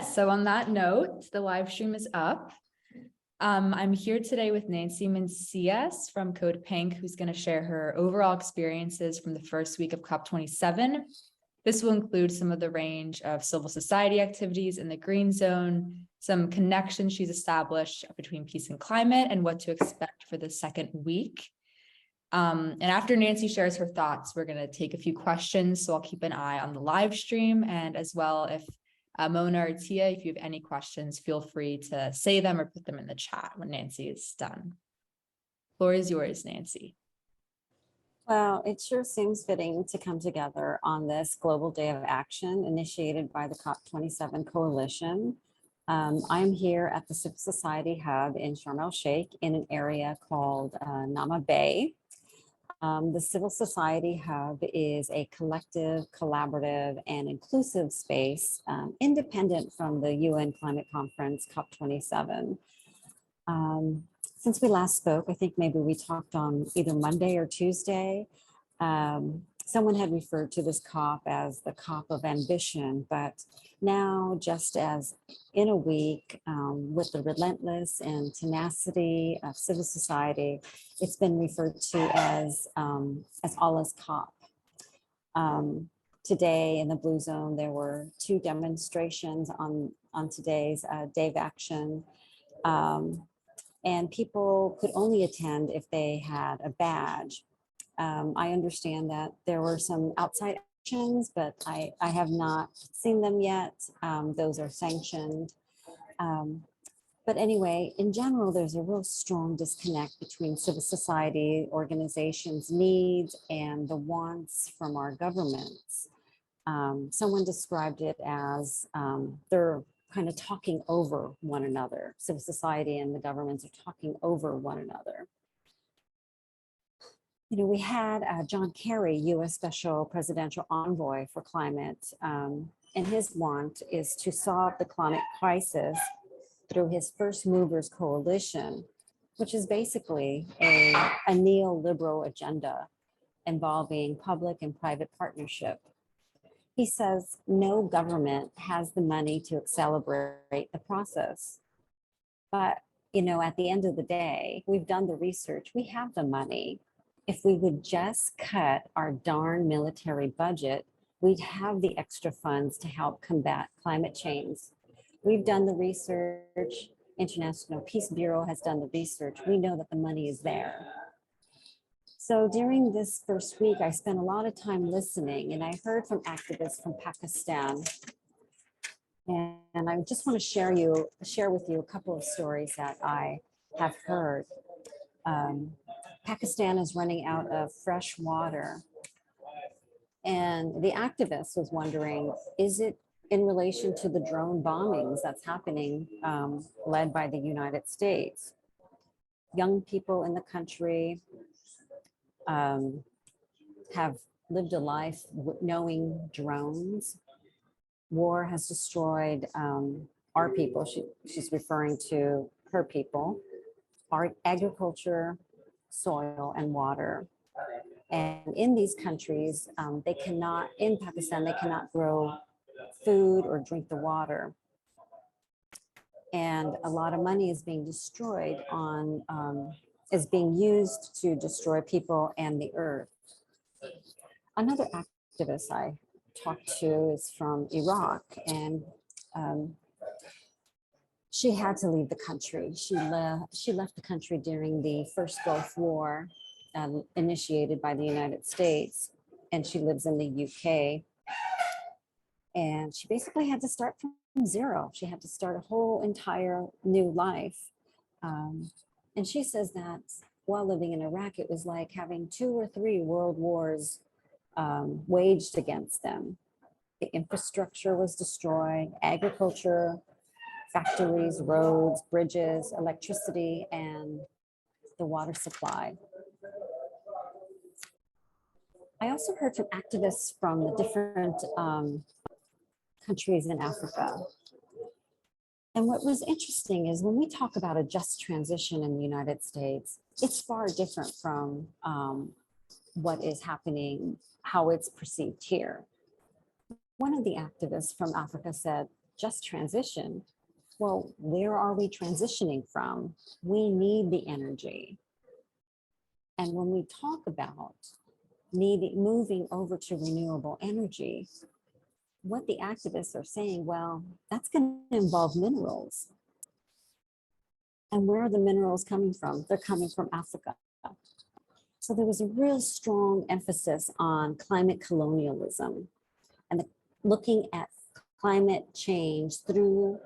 Yes, so on that note, the live stream is up. I'm here today with Nancy Mancias from CODEPINK, who's going to share her overall experiences from the first week of COP27. This will include some of the range of civil society activities in the Green Zone, some connections she's established between peace and climate, and what to expect for the second week. And after Nancy shares her thoughts, we're going to take a few questions, so I'll keep an eye on the live stream, and as well, if Mona or Tia, if you have any questions, feel free to say them or put them in the chat when Nancy is done. Floor is yours, Nancy. Well, it sure seems fitting to come together on this Global Day of Action initiated by the COP27 Coalition. I'm here at the Civil Society Hub in Sharm El-Sheikh in an area called Nama Bay. The Civil Society Hub is a collective, collaborative, and inclusive space independent from the UN Climate Conference COP27. Since we last spoke, I think maybe we talked on either Monday or Tuesday, someone had referred to this COP as the COP of ambition, but now just as in a week with the relentless and tenacity of civil society, it's been referred to as Allah's COP. Today in the Blue Zone, there were 2 demonstrations on today's Day of Action. And people could only attend if they had a badge. I understand that there were some outside actions, but I have not seen them yet. Those are sanctioned. But anyway, in general, there's a real strong disconnect between civil society organizations' needs and the wants from our governments. Someone described it as they're kind of talking over one another. Civil society and the governments are talking over one another. You know, we had John Kerry, U.S. Special Presidential Envoy for Climate, and his want is to solve the climate crisis through his First Movers Coalition, which is basically a neoliberal agenda involving public and private partnership. He says no government has the money to accelerate the process. But, you know, at the end of the day, we've done the research, we have the money. If we would just cut our darn military budget, we'd have the extra funds to help combat climate change. We've done the research, International Peace Bureau has done the research. We know that the money is there. So during this first week, I spent a lot of time listening, and I heard from activists from Pakistan. And I just want to share with you a couple of stories that I have heard. Pakistan is running out of fresh water. And the activist was wondering, is it in relation to the drone bombings that's happening, led by the United States? Young people in the country have lived a life knowing drones. War has destroyed our people. She's referring to her people, our agriculture, soil, and water. And in these countries, in Pakistan, they cannot grow food or drink the water. And a lot of money is being destroyed is being used to destroy people and the earth. Another activist I talked to is from Iraq, and she had to leave the country. She left the country during the first Gulf War, initiated by the United States, and she lives in the UK. And she basically had to start from zero. She had to start a whole entire new life. And she says that while living in Iraq, it was like having 2 or 3 world wars waged against them. The infrastructure was destroyed, agriculture, factories, roads, bridges, electricity, and the water supply. I also heard from activists from the different countries in Africa. And what was interesting is when we talk about a just transition in the United States, it's far different from what is happening, how it's perceived here. One of the activists from Africa said, just transitioned. Well, where are we transitioning from? We need the energy. And when we talk about moving over to renewable energy, what the activists are saying, well, that's going to involve minerals. And where are the minerals coming from? They're coming from Africa. So there was a real strong emphasis on climate colonialism and looking at climate change through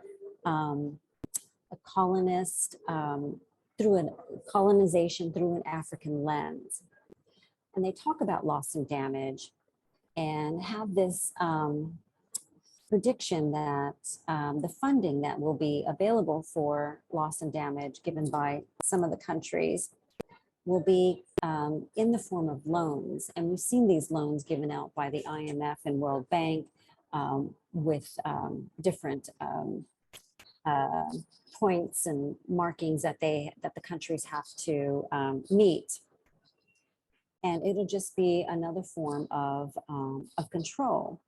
a colonist, through a colonization through an African lens. And they talk about loss and damage and have this prediction that the funding that will be available for loss and damage given by some of the countries will be in the form of loans. And we've seen these loans given out by the IMF and World Bank with different points and markings that the countries have to meet. And it'll just be another form of control.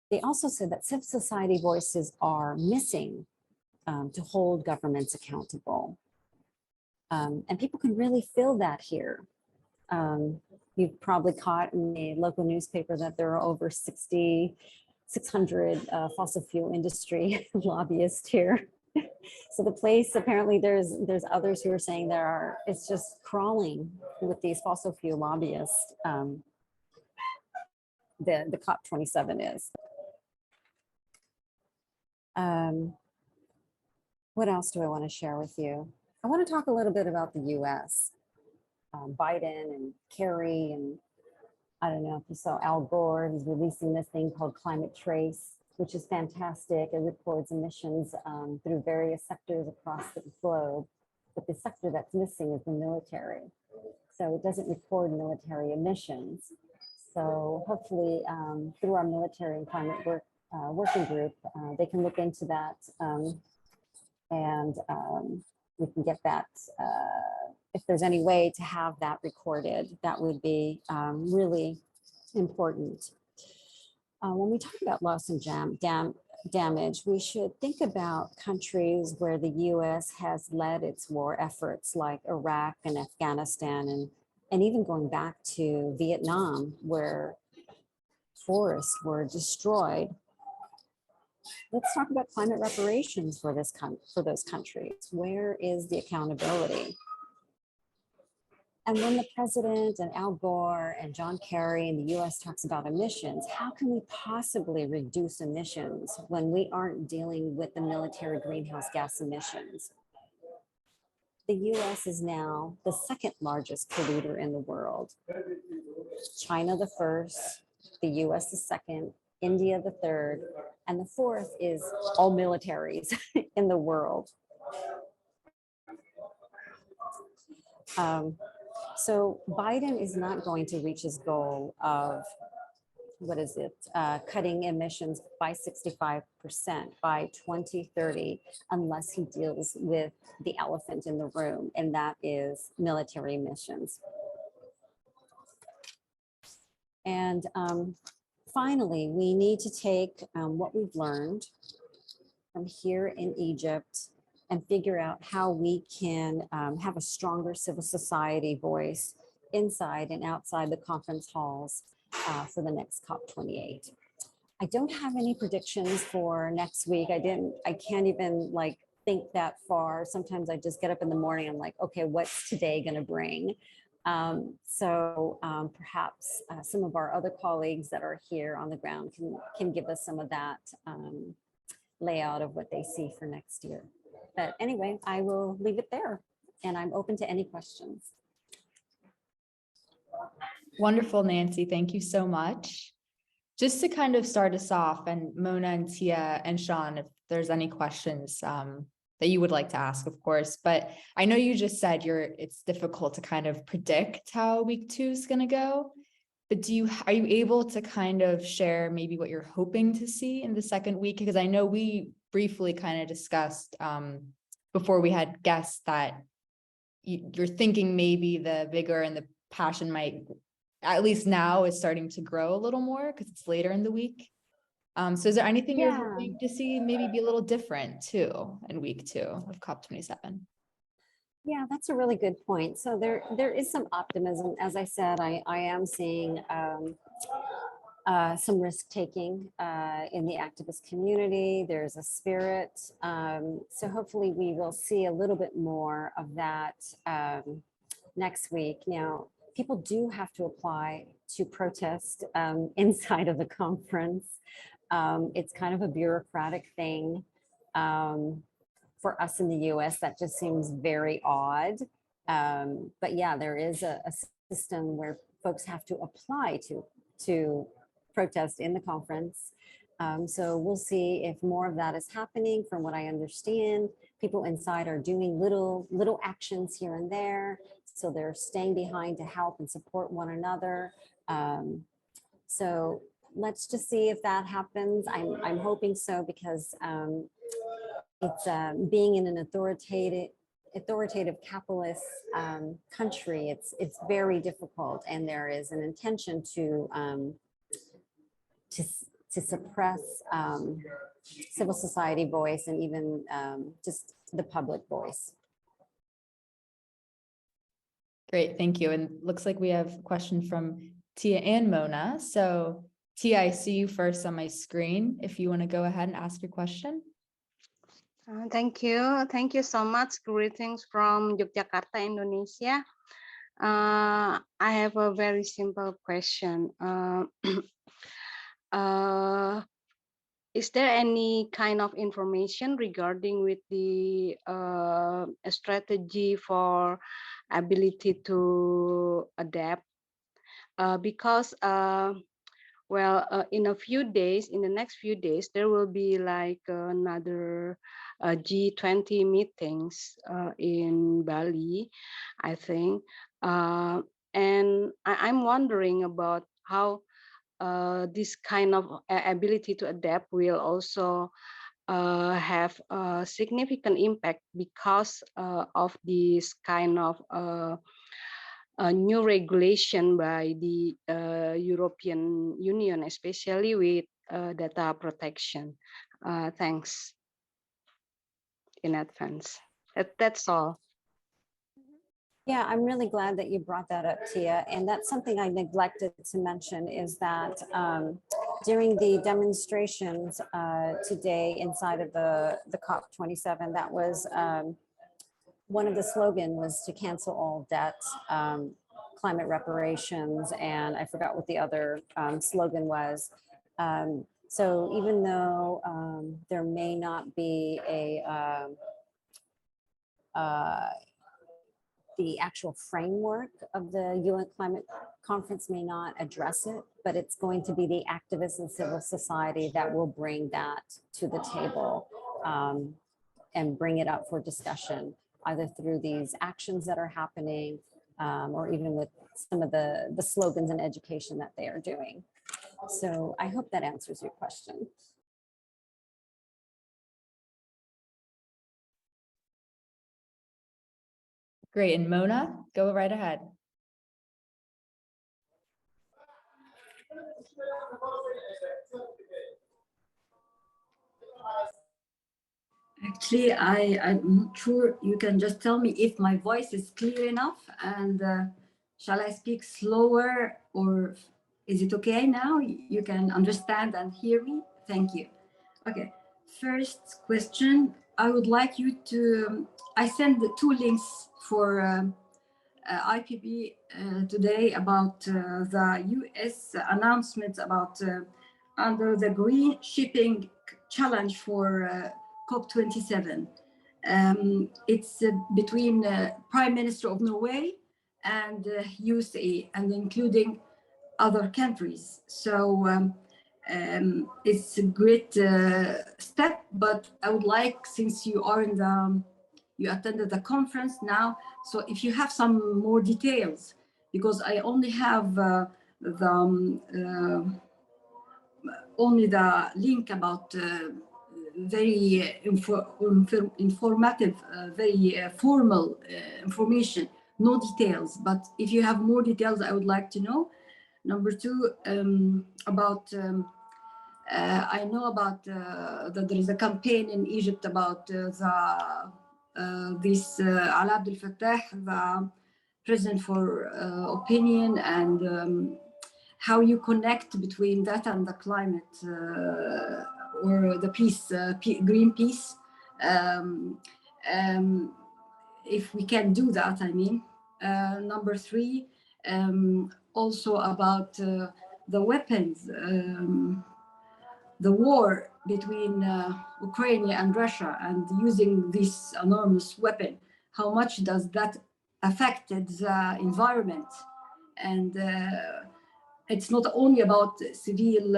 They also said that civil society voices are missing to hold governments accountable. And people can really feel that here. You've probably caught in the local newspaper that there are over 600 fossil fuel industry lobbyists here. So the place, apparently there's others who are saying it's just crawling with these fossil fuel lobbyists. The COP27 is. What else do I want to share with you? I want to talk a little bit about the US. Biden and Kerry, and I don't know if you saw Al Gore, he's releasing this thing called Climate Trace, which is fantastic. It records emissions through various sectors across the globe. But the sector that's missing is the military. So it doesn't record military emissions. So hopefully through our military and climate working group, they can look into that and we can get that. If there's any way to have that recorded, that would be really important. When we talk about loss and damage, we should think about countries where the US has led its war efforts like Iraq and Afghanistan, and even going back to Vietnam, where forests were destroyed. Let's talk about climate reparations for those countries. Where is the accountability? And when the president and Al Gore and John Kerry in the US talks about emissions, how can we possibly reduce emissions when we aren't dealing with the military greenhouse gas emissions? The US is now the second largest polluter in the world. China the first, the US the second, India the third, and the fourth is all militaries in the world. So Biden is not going to reach his goal of, cutting emissions by 65% by 2030, unless he deals with the elephant in the room, and that is military emissions. And finally, we need to take what we've learned from here in Egypt and figure out how we can have a stronger civil society voice inside and outside the conference halls for the next COP28. I don't have any predictions for next week. I can't even think that far. Sometimes I just get up in the morning, I'm like, okay, what's today gonna bring? Perhaps some of our other colleagues that are here on the ground can give us some of that layout of what they see for next year. But anyway, I will leave it there and I'm open to any questions. Wonderful, Nancy. Thank you so much. Just to kind of start us off, and Mona and Tia and Sean, if there's any questions that you would like to ask, of course, but I know you just said it's difficult to kind of predict how week 2 is going to go, but are you able to kind of share maybe what you're hoping to see in the second week? Because I know we briefly kind of discussed before we had guests that you're thinking maybe the vigor and the passion might, at least now, is starting to grow a little more because it's later in the week. So is there anything you're Yeah. hoping to see maybe be a little different too in week 2 of COP27? Yeah, that's a really good point. So there is some optimism. As I said, I am seeing some risk taking in the activist community. There's a spirit. So hopefully we will see a little bit more of that next week. Now, people do have to apply to protest inside of the conference. It's kind of a bureaucratic thing. For us in the US, that just seems very odd. But yeah, there is a system where folks have to apply to protest in the conference. So we'll see if more of that is happening. From what I understand, people inside are doing little actions here and there. So they're staying behind to help and support one another. So let's just see if that happens. I'm hoping so, because it's being in an authoritative capitalist country. It's very difficult, and there is an intention to suppress civil society voice, and even just the public voice. Great, thank you. And looks like we have a question from Tia and Mona. So Tia, I see you first on my screen. If you want to go ahead and ask your question. Thank you. Thank you so much. Greetings from Yogyakarta, Indonesia. I have a very simple question. Is there any kind of information regarding with the strategy for ability to adapt? Because in the next few days, there will be like another G20 meetings in Bali, I think. And I'm wondering about how this kind of ability to adapt will also have a significant impact because of this kind of a new regulation by the European Union, especially with data protection. Thanks in advance. That's all. Yeah, I'm really glad that you brought that up, Tia. And that's something I neglected to mention, is that during the demonstrations today inside of the COP27, that was one of the slogans was to cancel all debt, climate reparations, and I forgot what the other slogan was. So even though there may not be the actual framework of the UN climate conference may not address it, but it's going to be the activists and civil society that will bring that to the table and bring it up for discussion, either through these actions that are happening or even with some of the slogans and education that they are doing. So I hope that answers your question. Great, and Mona, go right ahead. Actually, I'm not sure. You can just tell me if my voice is clear enough, and shall I speak slower, or is it okay now? You can understand and hear me? Thank you. Okay, first question. I would like you to, I sent the 2 links for IPB today about the US announcement about under the green shipping challenge for COP27. It's between Prime Minister of Norway and USA, and including other countries. So it's a great step, but I would like, since you are in the, you attended the conference now, so if you have some more details, because I only have only the link about very informative, very formal information, no details. But if you have more details, I would like to know. Number 2, about I know about that there is a campaign in Egypt about this Ala Abdel Fattah, the President for Opinion, and how you connect between that and the climate or the peace, green peace. If we can do that, I mean. Number three, also about the weapons, the war between Ukraine and Russia, and using this enormous weapon. How much does that affect the environment? And it's not only about civil,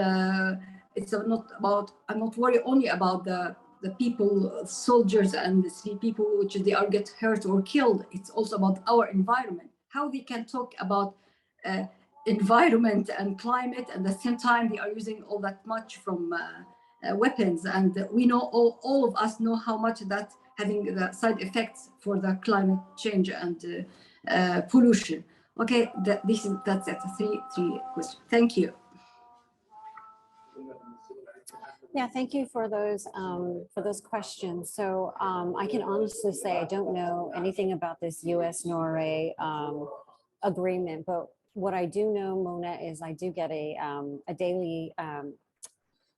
it's not about, I'm not worried only about the people, soldiers and the people which they are get hurt or killed. It's also about our environment, how we can talk about environment and climate, and at the same time they are using all that much from weapons. And we know, all of us know how much that having the side effects for the climate change and pollution. Okay, that's it. Three questions. Thank you. Yeah, thank you for those questions. So I can honestly say I don't know anything about this U.S.-Norway agreement, but what I do know, Mona, is I do get a daily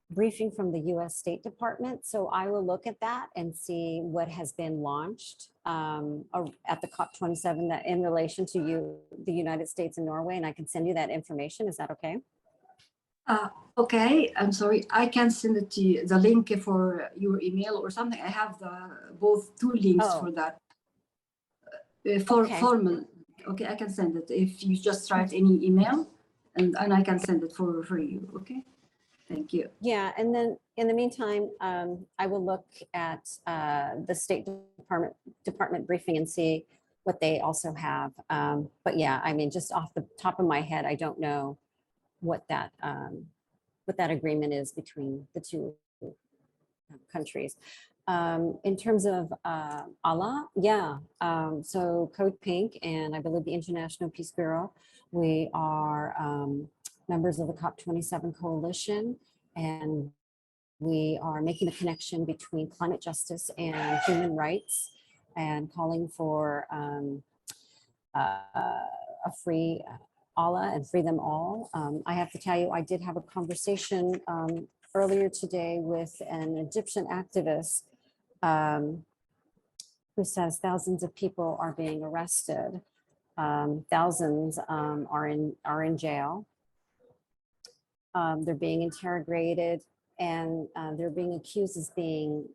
briefing from the U.S. State Department. So I will look at that and see what has been launched at the COP27 that in relation to the United States and Norway, and I can send you that information. Is that okay? Okay, I'm sorry. I can send it to you, the link for your email or something. I have both two links for that. Formal. Okay, I can send it if you just write any email, and I can send it for you. Okay, thank you. Yeah, and then in the meantime, I will look at the State Department briefing and see what they also have. But yeah, I mean, just off the top of my head, I don't know what that agreement is between the two countries. In terms of ALA, yeah. So CODEPINK and I believe the International Peace Bureau, we are members of the COP27 coalition, and we are making the connection between climate justice and human rights, and calling for a free Allah and free them all. I have to tell you, I did have a conversation earlier today with an Egyptian activist who says thousands of people are being arrested. Thousands are in jail. They're being interrogated, and they're being accused as being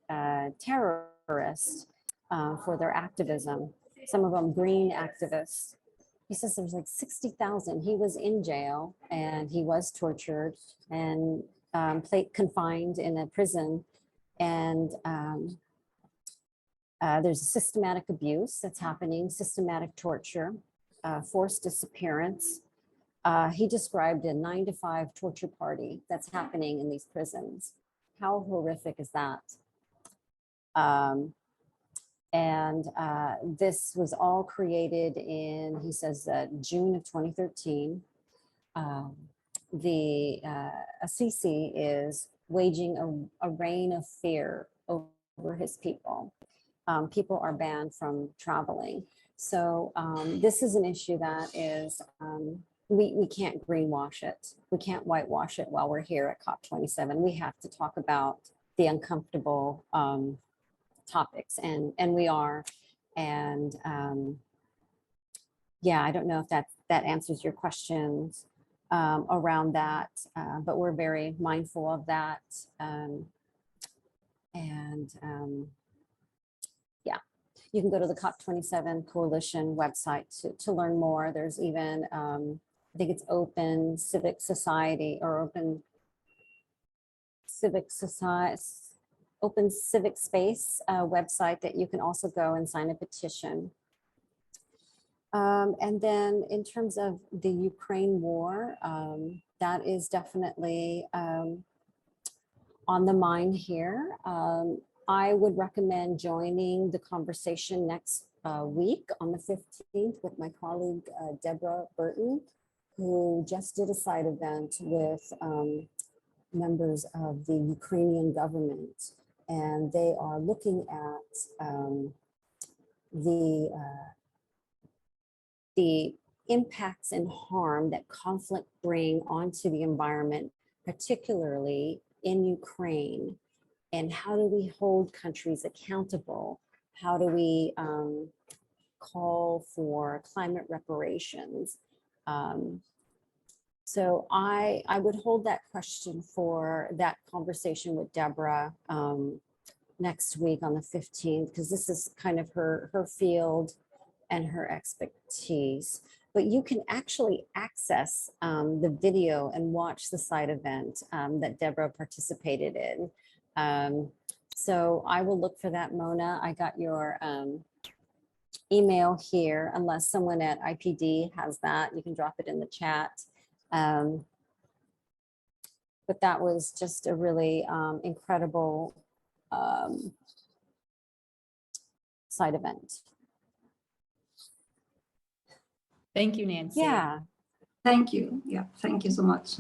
terrorists for their activism. Some of them green activists. He says there's like 60,000. He was in jail and he was tortured and confined in a prison. And there's systematic abuse that's happening, systematic torture, forced disappearance. He described a 9-to-5 torture party that's happening in these prisons. How horrific is that? And this was all created in, he says, June of 2013. Assisi is waging a reign of fear over his people. People are banned from traveling. So this is an issue that is, we can't greenwash it. We can't whitewash it while we're here at COP27. We have to talk about the uncomfortable topics, and we are. And yeah, I don't know if that answers your questions around that, but we're very mindful of that. Yeah, you can go to the COP27 Coalition website to learn more. There's even, I think it's Open Civic Society or Open Civic Space website that you can also go and sign a petition. And then in terms of the Ukraine war, that is definitely on the mind here. I would recommend joining the conversation next week on the 15th with my colleague, Deborah Burton, who just did a side event with members of the Ukrainian government, and they are looking at the impacts and harm that conflict bring onto the environment, particularly in Ukraine. And how do we hold countries accountable? How do we call for climate reparations? So I would hold that question for that conversation with Deborah next week on the 15th, because this is kind of her field and her expertise. But you can actually access the video and watch the side event that Deborah participated in. So I will look for that, Mona. I got your email here, unless someone at IPD has that, you can drop it in the chat. But that was just a really incredible side event. Thank you, Nancy. Yeah. Thank you. Yeah, thank you so much.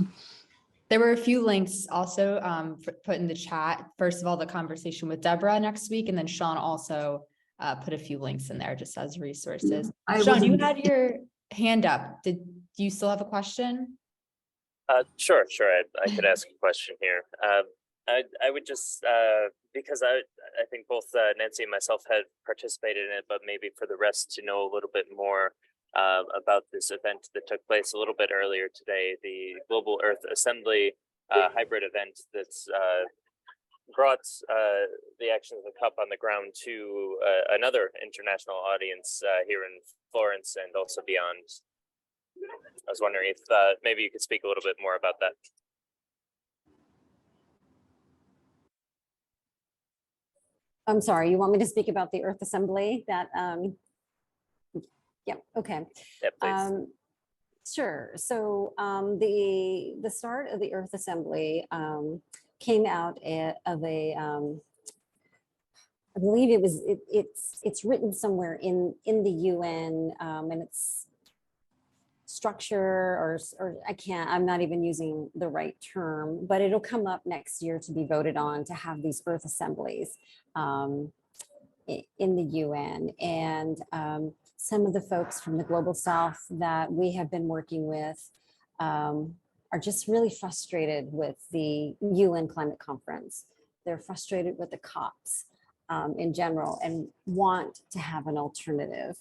There were a few links also put in the chat. First of all, the conversation with Deborah next week, and then Sean also put a few links in there just as resources. Sean, you had your hand up. Did you still have a question? Sure. I could ask a question here. I would just, because I think both Nancy and myself had participated in it, but maybe for the rest to know a little bit more about this event that took place a little bit earlier today, the Global Earth Assembly hybrid event that's brought the actions of the COP on the ground to another international audience here in Florence and also beyond. I was wondering if maybe you could speak a little bit more about that. I'm sorry, you want me to speak about the Earth Assembly? That, yeah, okay. Yeah, please. Sure. So the start of the Earth Assembly came out of a, I believe it's written somewhere in the UN, and it's structure or I'm not even using the right term, but it'll come up next year to be voted on to have these Earth Assemblies in the UN. And some of the folks from the Global South that we have been working with are just really frustrated with the UN climate conference. They're frustrated with the COPs in general and want to have an alternative.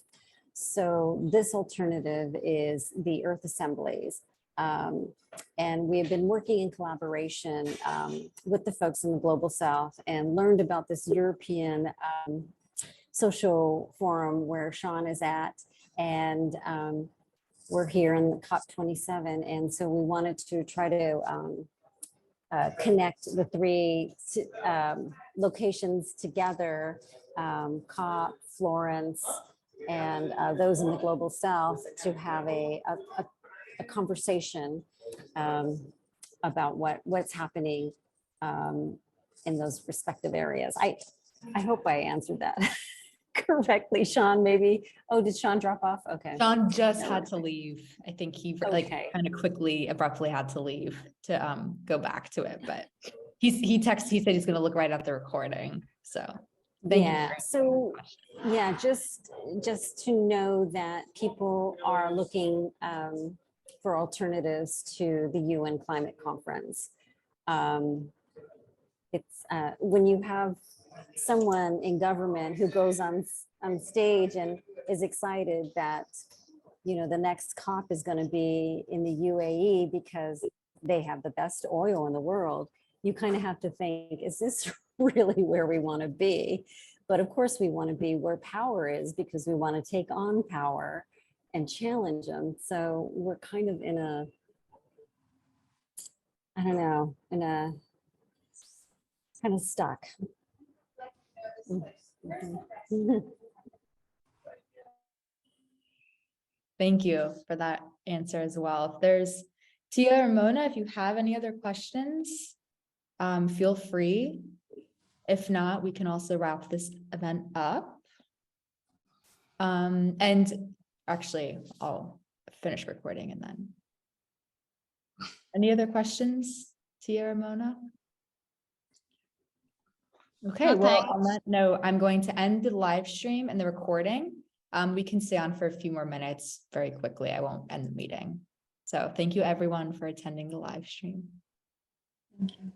So this alternative is the Earth Assemblies. And we have been working in collaboration with the folks in the Global South and learned about this European social forum where Sean is at. And we're here in the COP27. And so we wanted to try to connect the three locations together, COP, Florence, and those in the Global South, to have a conversation about what's happening in those respective areas. I hope I answered that correctly, Sean, maybe. Oh, did Sean drop off? Okay. Sean just had to leave. I think he Okay. kind of abruptly had to leave to go back to it, but he said he's going to look right at the recording. So thank you. So yeah, just to know that people are looking for alternatives to the UN climate conference. It's when you have someone in government who goes on stage and is excited that, you know, the next COP is going to be in the UAE because they have the best oil in the world, you kind of have to think, is this really where we want to be? But of course we want to be where power is, because we want to take on power and challenge them. So we're kind of in a, I don't know, in a kind of stuck. Thank you for that answer as well. If there's Tia or Mona, if you have any other questions, feel free. If not, we can also wrap this event up. And actually, I'll finish recording and then. Any other questions? Tia Ramona? Okay, No, well, on thanks. that note, I'm going to end the live stream and the recording. We can stay on for a few more minutes very quickly. I won't end the meeting. So thank you everyone for attending the live stream. Thank you.